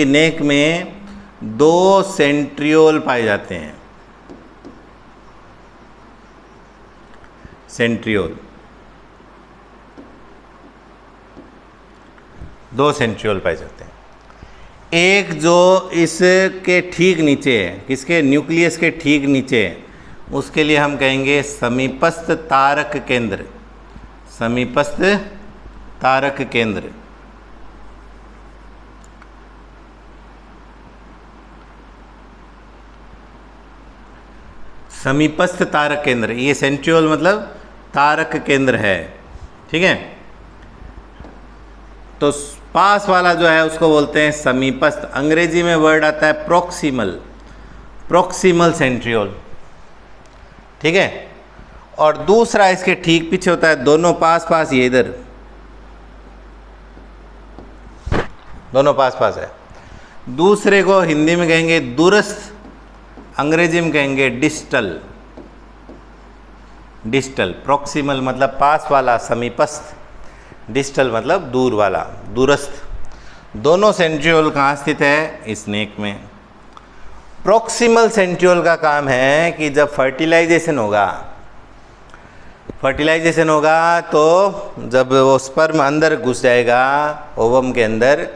नेक में 2 सेंट्रियोल पाए जाते हैं, सेंट्रियोल, 2 सेंट्रियोल पाए जाते हैं। एक जो इसके ठीक नीचे है, किसके, न्यूक्लियस के ठीक नीचे है, उसके लिए हम कहेंगे समीपस्थ तारक केंद्र, समीपस्थ तारक केंद्र। समीपस्थ तारक केंद्र, ये सेंट्रियोल मतलब तारक केंद्र है, ठीक है। तो पास वाला जो है उसको बोलते हैं समीपस्थ, अंग्रेजी में वर्ड आता है प्रोक्सिमल, प्रोक्सिमल सेंट्रियोल, ठीक है। और दूसरा इसके ठीक पीछे होता है, दोनों पास पास, ये इधर दोनों पास पास है। दूसरे को हिंदी में कहेंगे दूरस्थ, अंग्रेजी में कहेंगे डिस्टल, डिस्टल। प्रोक्सिमल मतलब पास वाला, समीपस्थ, डिस्टल मतलब दूर वाला, दूरस्थ। दोनों सेंट्रियोल कहाँ स्थित है, इस नेक में। प्रोक्सिमल सेंट्रियोल का काम है कि जब फर्टिलाइजेशन होगा, फर्टिलाइजेशन होगा तो जब वो स्पर्म अंदर घुस जाएगा ओवम के अंदर,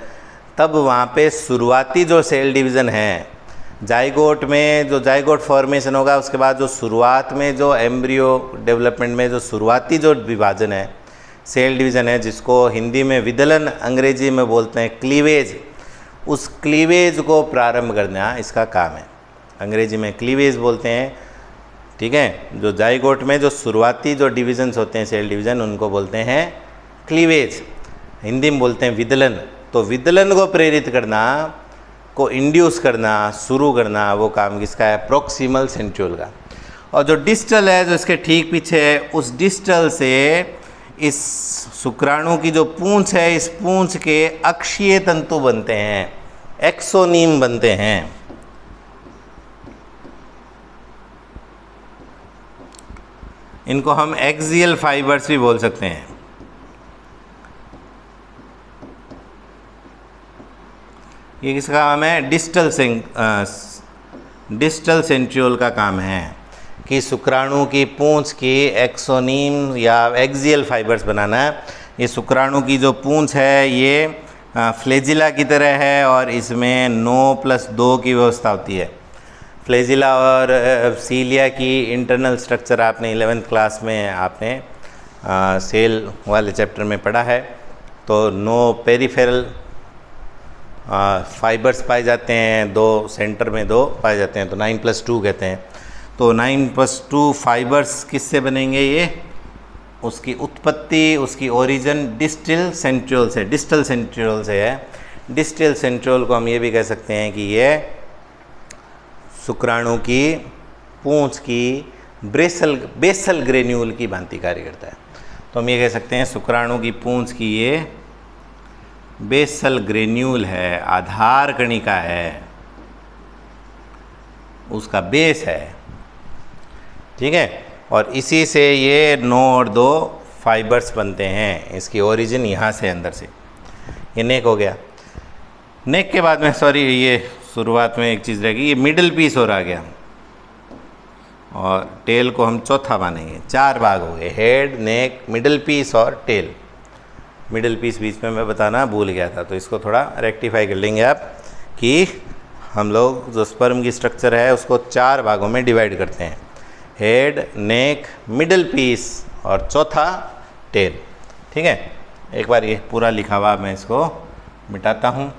तब वहाँ पे शुरुआती जो सेल डिवीज़न है, जाइगोट में जो जाइगोट फॉर्मेशन होगा, उसके बाद जो शुरुआत में जो एम्ब्रियो डेवलपमेंट में जो शुरुआती जो विभाजन है, सेल डिवीज़न है, जिसको हिंदी में विदलन, अंग्रेजी में बोलते हैं क्लीवेज, उस क्लीवेज को प्रारंभ करना इसका काम है। अंग्रेजी में क्लीवेज बोलते हैं, ठीक है। जो जाइगोट में जो शुरुआती जो डिविजन्स होते हैं, सेल डिवीज़न, उनको बोलते हैं क्लीवेज, हिंदी में बोलते हैं विदलन। तो विदलन को प्रेरित करना, को इंड्यूस करना, शुरू करना, वो काम किसका है, प्रोक्सिमल सेंट्रियोल का। और जो डिस्टल है, जो इसके ठीक पीछे है, उस डिस्टल से इस शुक्राणु की जो पूंछ है, इस पूंछ के अक्षीय तंतु बनते हैं, एक्सोनीम बनते हैं। इनको हम एक्सियल फाइबर्स भी बोल सकते हैं। ये किसका काम है, डिस्टल सेंट्रियोल का काम है कि शुक्राणु की पूंछ की एक्सोनीम या एक्सियल फाइबर्स बनाना है। ये शुक्राणु की जो पूंछ है ये फ्लेजिला की तरह है और इसमें 9+2 की व्यवस्था होती है। फ्लेजिला और सीलिया की इंटरनल स्ट्रक्चर आपने 11th क्लास में आपने सेल वाले चैप्टर में पढ़ा है। तो 9 पेरिफेरल फाइबर्स पाए जाते हैं, 2 सेंटर में 2 पाए जाते हैं, तो 9+2 कहते हैं। तो 9+2 फाइबर्स किससे बनेंगे, ये उसकी उत्पत्ति, उसकी ओरिजिन डिस्टल सेंट्रियोल से, डिस्टल सेंट्रियोल से है। डिस्टल सेंट्रियोल को हम ये भी कह सकते हैं कि ये शुक्राणु की पूंछ की बेसल ग्रेन्यूल की भांति कार्य करता है। तो हम ये कह सकते हैं शुक्राणु की पूंछ की ये बेसल ग्रेन्यूल है, आधार कणिका है, उसका बेस है, ठीक है। और इसी से ये 9 और 2 फाइबर्स बनते हैं। इसकी ओरिजिन यहाँ से अंदर से, ये नेक हो गया। नेक के बाद में, सॉरी, ये शुरुआत में एक चीज़ रहेगी, ये मिडिल पीस और आ गया और टेल को हम चौथा मानेंगे। 4 भाग हो गए, हेड, नेक, मिडिल पीस और टेल। मिडिल पीस बीच में मैं बताना भूल गया था, तो इसको थोड़ा रेक्टिफाई कर लेंगे आप कि हम लोग जो स्पर्म की स्ट्रक्चर है उसको 4 भागों में डिवाइड करते हैं, हेड, नेक, मिडिल पीस और चौथा टेल, ठीक है। एक बार ये पूरा लिखा हुआ मैं इसको मिटाता हूँ।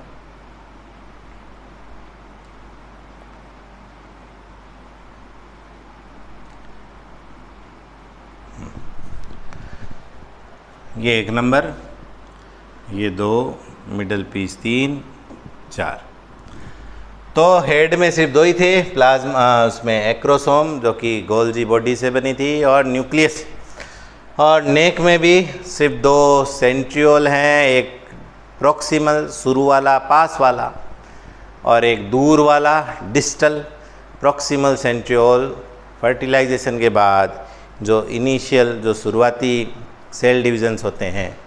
ये 1 नंबर, ये 2, मिडल पीस 3, 4। तो हेड में सिर्फ 2 ही थे, प्लाज्मा, उसमें एक्रोसोम जो कि गोल्जी बॉडी से बनी थी और न्यूक्लियस। और नेक में भी सिर्फ 2 सेंट्रियोल हैं, एक प्रोक्सिमल शुरू वाला पास वाला और एक दूर वाला डिस्टल। प्रोक्सिमल सेंट्रियोल फर्टिलाइजेशन के बाद जो इनिशियल, जो शुरुआती सेल डिविजन्स होते हैं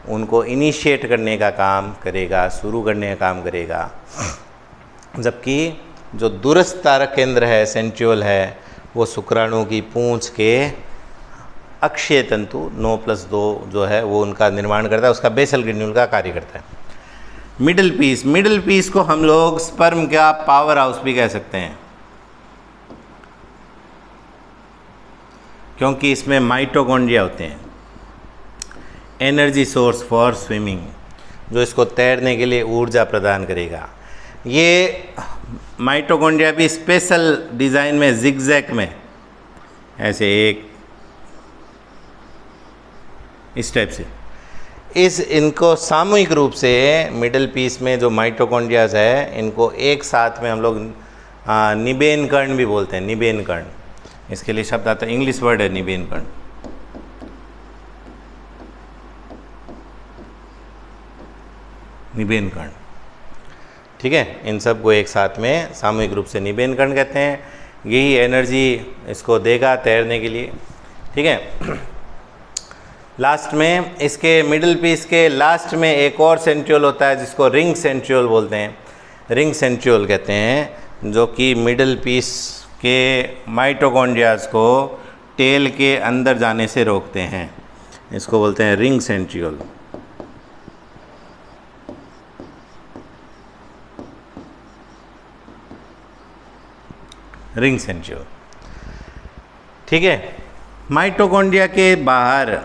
उनको इनिशिएट करने का काम करेगा, शुरू करने का काम करेगा। जबकि जो दूरस्थ तारक केंद्र है, सेंट्रियोल है, वो शुक्राणु की पूंछ के अक्षीय तंतु 9+2 जो है वो उनका निर्माण करता है, उसका बेसल ग्रेन्यूल का कार्य करता है। मिडिल पीस को हम लोग स्पर्म का पावर हाउस भी कह सकते हैं, क्योंकि इसमें माइटोकॉन्ड्रिया होते हैं, एनर्जी सोर्स फॉर स्विमिंग, जो इसको तैरने के लिए ऊर्जा प्रदान करेगा। ये माइटोकॉन्ड्रिया भी स्पेशल डिज़ाइन में जिगजैग में ऐसे एक इस टाइप से इनको सामूहिक रूप से मिडल पीस में जो माइटोकॉन्ड्रियाज है इनको एक साथ में हम लोग निबेन कर्ण भी बोलते हैं। निबेन कर्ण, इसके लिए शब्द आता है, इंग्लिश वर्ड है निबेन कर्ण। निबेन कर्ण, ठीक है, इन सब को एक साथ में सामूहिक रूप से निबेन कर्ण कहते हैं। यही एनर्जी इसको देगा तैरने के लिए, ठीक है। लास्ट में इसके मिडिल पीस के लास्ट में एक और सेंट्रियोल होता है जिसको रिंग सेंट्रियोल बोलते हैं, रिंग सेंट्रियोल कहते हैं, जो कि मिडिल पीस के माइटोकॉन्ड्रियाज को टेल के अंदर जाने से रोकते हैं। इसको बोलते हैं रिंग सेंट्रियोल। रिंग सेंट्रियोल, ठीक है। माइटोकॉन्ड्रिया के बाहर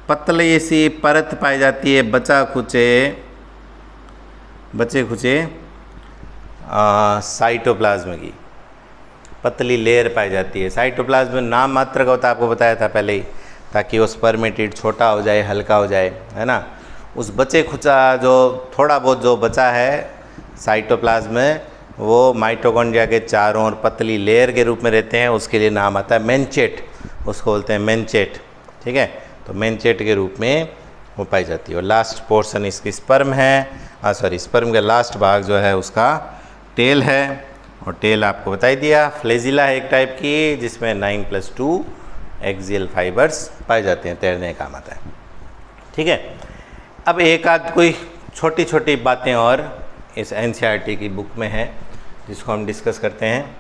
पतली सी परत पाई जाती है, बचे खुचे साइटोप्लाज्म की पतली लेयर पाई जाती है। साइटोप्लाज्म नाम मात्र का होता है, आपको बताया था पहले ही, ताकि वो स्पर्मेटिड छोटा हो जाए, हल्का हो जाए, है ना। उस बचे खुचा जो थोड़ा बहुत जो बचा है साइटोप्लाज्म में, वो माइटोकॉन्ड्रिया के चारों ओर पतली लेयर के रूप में रहते हैं। उसके लिए नाम आता है मेंचेट, उसको बोलते हैं मेंचेट, ठीक है। तो मेंचेट के रूप में वो पाई जाती है। और लास्ट पोर्शन इसकी स्पर्म है, स्पर्म का लास्ट भाग जो है उसका टेल है। और टेल आपको बता ही दिया, फ्लेजिला है एक टाइप की, जिसमें 9+2 एक्सियल फाइबर्स पाए जाते हैं, तैरने का काम आता है, ठीक है। अब एक आध कोई छोटी छोटी बातें और इस एनसीईआरटी की बुक में है जिसको हम डिस्कस करते हैं।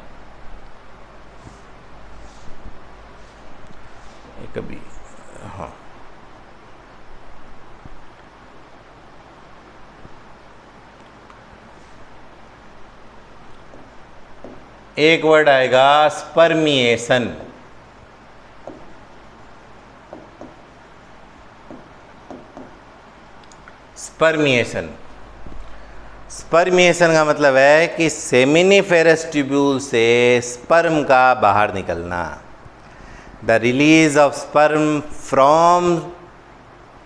कभी हाँ, एक वर्ड आएगा स्पर्मिएशन। स्पर्मिएशन, स्पर्मिएशन का मतलब है कि सेमिनिफेरस ट्यूब्यूल से स्पर्म का बाहर निकलना, the release of sperm from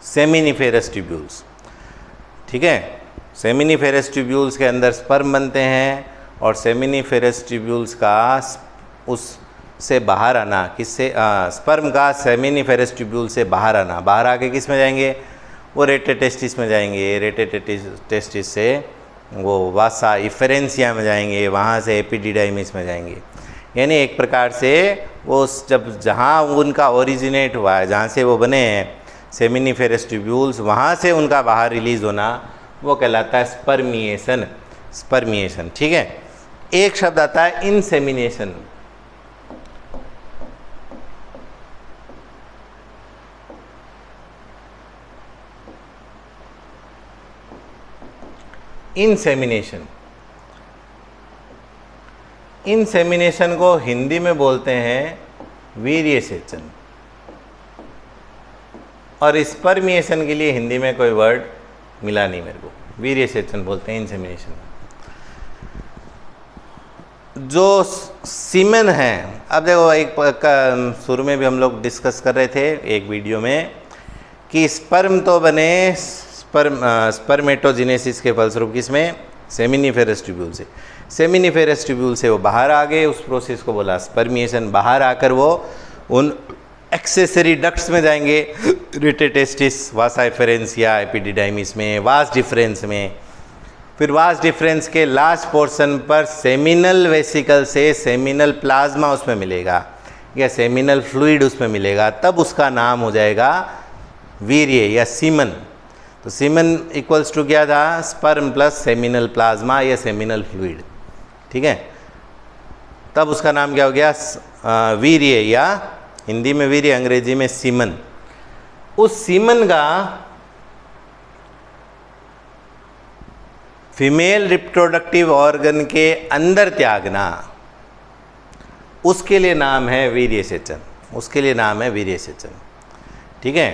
seminiferous tubules, ठीक है। सेमिनिफेरस ट्यूब्यूल्स के अंदर स्पर्म बनते हैं और सेमिनिफेरस ट्यूब्यूल्स का उससे बाहर आना, किससे, स्पर्म का सेमिनिफेरस ट्यूब्यूल से बाहर आना, बाहर आके किस में जाएंगे, वो रेटेटेस्टिस में जाएंगे, रेटेटेस्टिस से वो वासा इफेरेंसिया में जाएंगे, वहाँ से एपिडिडाइमिस में जाएंगे। यानी एक प्रकार से वो जब जहाँ उनका ओरिजिनेट हुआ है, जहाँ से वो बने हैं सेमिनिफेरस ट्यूब्यूल्स, वहाँ से उनका बाहर रिलीज़ होना वो कहलाता है स्पर्मिएशन। स्पर्मिएशन, ठीक है। एक शब्द आता है इंसेमिनेशन। इंसेमिनेशन, इंसेमिनेशन को हिंदी में बोलते हैं वीर्य सेचन, और स्पर्मिएशन के लिए हिंदी में कोई वर्ड मिला नहीं मेरे को, वीर्य सेचन बोलते हैं इंसेमिनेशन। जो सीमेन है, अब देखो एक शुरू में भी हम लोग डिस्कस कर रहे थे एक वीडियो में कि स्पर्म तो बने स्पर्मेटोजेनेसिस के फलस्वरूप किसमें, सेमिनिफेरस ट्यूब्यूल से। सेमिनिफेरस ट्यूब्यूल से वो बाहर आ गए, उस प्रोसेस को बोला स्पर्मिएशन। बाहर आकर वो उन एक्सेसरी डक्ट्स में जाएंगे, रेटेटेस्टिस, वासा इफेरेंसिया, एपिडिडाइमिस में, वास डिफरेंस में। फिर वास डिफरेंस के लास्ट पोर्शन पर सेमिनल वेसिकल से सेमिनल प्लाज्मा उसमें मिलेगा या सेमिनल फ्लूइड उसमें मिलेगा, तब उसका नाम हो जाएगा वीर्य या सीमन। तो सीमन इक्वल्स टू क्या था, स्पर्म प्लस सेमिनल प्लाज्मा या सेमिनल फ्लूइड, ठीक है। तब उसका नाम क्या हो गया, वीर्य या हिंदी में वीर्य, अंग्रेजी में सीमन। उस सीमन का फीमेल रिप्रोडक्टिव ऑर्गन के अंदर त्यागना, उसके लिए नाम है वीर्य सेचन, उसके लिए नाम है वीर्य सेचन। ठीक है,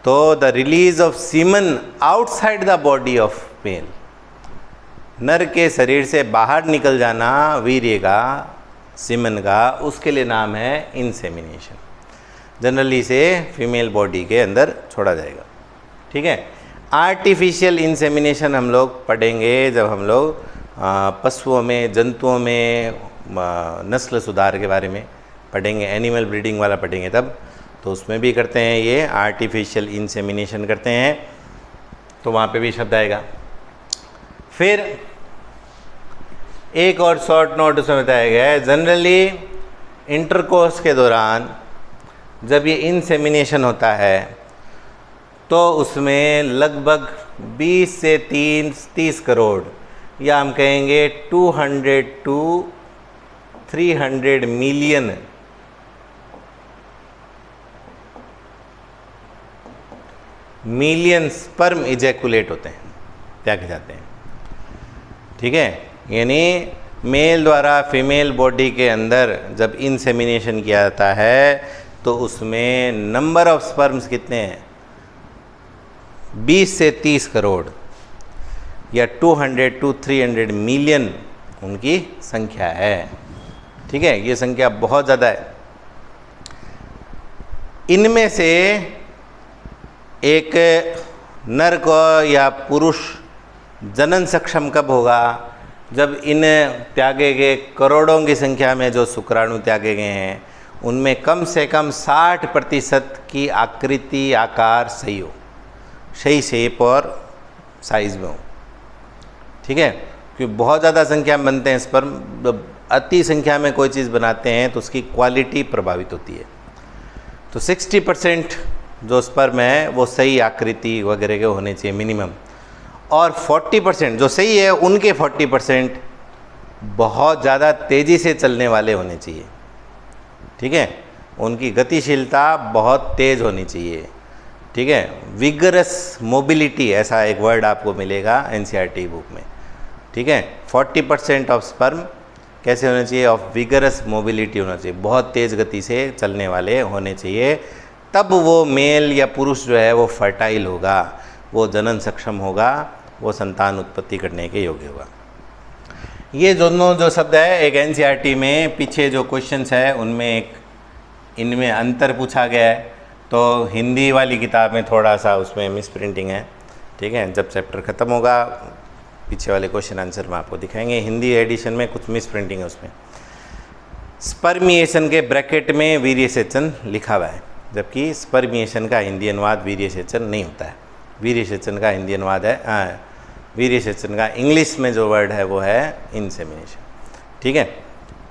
तो the release of semen outside the body of male, नर के शरीर से बाहर निकल जाना वीर्य का, सीमन का, उसके लिए नाम है इंसेमिनेशन। जनरली इसे फीमेल बॉडी के अंदर छोड़ा जाएगा। ठीक है, आर्टिफिशियल इंसेमिनेशन हम लोग पढ़ेंगे जब हम लोग पशुओं में, जंतुओं में नस्ल सुधार के बारे में पढ़ेंगे, एनिमल ब्रीडिंग वाला पढ़ेंगे तब, तो उसमें भी करते हैं ये आर्टिफिशियल इंसेमिनेशन करते हैं, तो वहाँ पे भी शब्द आएगा। फिर एक और शॉर्ट नोट उसमें बताया गया है, जनरली इंटरकोर्स के दौरान जब ये इंसेमिनेशन होता है तो उसमें लगभग 20 से 30 करोड़, या हम कहेंगे 200 to 300 मिलियन स्पर्म इजैकुलेट होते हैं, त्यागे जाते हैं। ठीक है, यानी मेल द्वारा फीमेल बॉडी के अंदर जब इंसेमिनेशन किया जाता है तो उसमें नंबर ऑफ स्पर्म्स कितने हैं, 20 से 30 करोड़ या 200 to 300 मिलियन उनकी संख्या है। ठीक है, ये संख्या बहुत ज़्यादा है। इनमें से एक नर को या पुरुष जनन सक्षम कब होगा, जब इन त्यागे गए करोड़ों की संख्या में जो शुक्राणु त्यागे गए हैं उनमें कम से कम 60% की आकृति, आकार सही हो, सही शेप और साइज में हो। ठीक है, क्योंकि बहुत ज़्यादा संख्या में बनते हैं स्पर्म, जब अति संख्या में कोई चीज़ बनाते हैं तो उसकी क्वालिटी प्रभावित होती है। तो 60% जो स्पर्म है वो सही आकृति वगैरह के होने चाहिए मिनिमम, और 40% जो सही है उनके 40% बहुत ज़्यादा तेज़ी से चलने वाले होने चाहिए। ठीक है, उनकी गतिशीलता बहुत तेज़ होनी चाहिए। ठीक है, विगरस मोबिलिटी ऐसा एक वर्ड आपको मिलेगा एनसीईआरटी बुक में। ठीक है, 40% ऑफ स्पर्म कैसे होने चाहिए, ऑफ विगरस मोबिलिटी होना चाहिए, बहुत तेज़ गति से चलने वाले होने चाहिए, तब वो मेल या पुरुष जो है वो फर्टाइल होगा, वो जनन सक्षम होगा, वो संतान उत्पत्ति करने के योग्य होगा। ये दोनों जो शब्द है एक एनसीईआरटी में पीछे जो क्वेश्चंस है उनमें एक इनमें अंतर पूछा गया है, तो हिंदी वाली किताब में थोड़ा सा उसमें मिस प्रिंटिंग है। ठीक है, जब चैप्टर ख़त्म होगा पीछे वाले क्वेश्चन आंसर में आपको दिखाएंगे। हिंदी एडिशन में कुछ मिस प्रिंटिंग है, उसमें स्पर्मिएशन के ब्रैकेट में वीर्य सेचन लिखा हुआ है, जबकि स्पर्मिएशन का हिंदी अनुवाद वीर्य सेचन नहीं होता है। वीर्य सेचन का हिंदी अनुवाद है, वीर्य सेचन का इंग्लिश में जो वर्ड है वो है इंसेमिनेशन। ठीक है,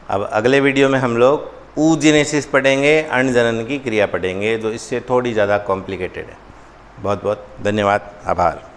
अब अगले वीडियो में हम लोग oogenesis पढ़ेंगे, अंडजनन की क्रिया पढ़ेंगे, जो इससे थोड़ी ज़्यादा कॉम्प्लिकेटेड है। बहुत बहुत धन्यवाद, आभार।